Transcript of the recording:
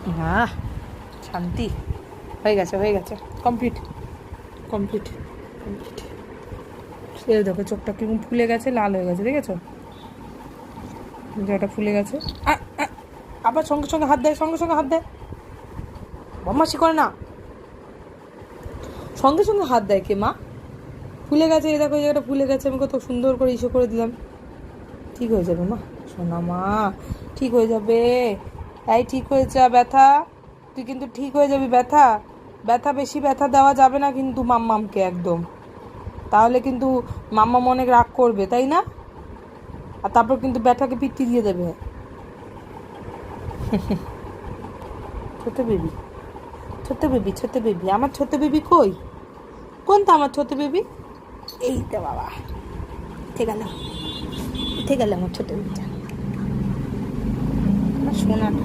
আহ শান্তি। হয়ে গেছে হয়ে গেছে, কমপ্লিট কমপ্লিট কমপ্লিট। সে দেখো চোখটা কিরকম ফুলে গেছে, লাল হয়ে গেছে, দেখেছো? যেটা ফুলে গেছে। আবার সঙ্গে সঙ্গে হাত দেয়, সঙ্গে সঙ্গে হাত দেয়, বদমাশি করে না, সঙ্গে সঙ্গে হাত দেয় কে মা? ফুলে গেছে, এই দেখো এই জায়গাটা ফুলে গেছে, আমি কত সুন্দর করে ইসে করে দিলাম। ঠিক হয়ে যাবে মা, শোনা মা, ঠিক হয়ে যাবে। এই ঠিক হয়ে যা, ব্যথা তুই কিন্তু ঠিক হয়ে যাবি। ব্যথা ব্যথা বেশি ব্যথা দেওয়া যাবে না কিন্তু মাম্মামকে একদম, তাহলে কিন্তু মাম্মাম অনেক রাগ করবে, তাই না? আর তারপর কিন্তু ব্যথাকে পিত্তি দিয়ে দেবে। ছোট বেবি, ছোট বেবি, ছোট বেবি, আমার ছোট বেবি কই? কোনটা আমার ছোট বেবি? এই তো বাবা, উঠে গেল, উঠে গেল আমার ছোট বেবিটা, আমার সোনাটা।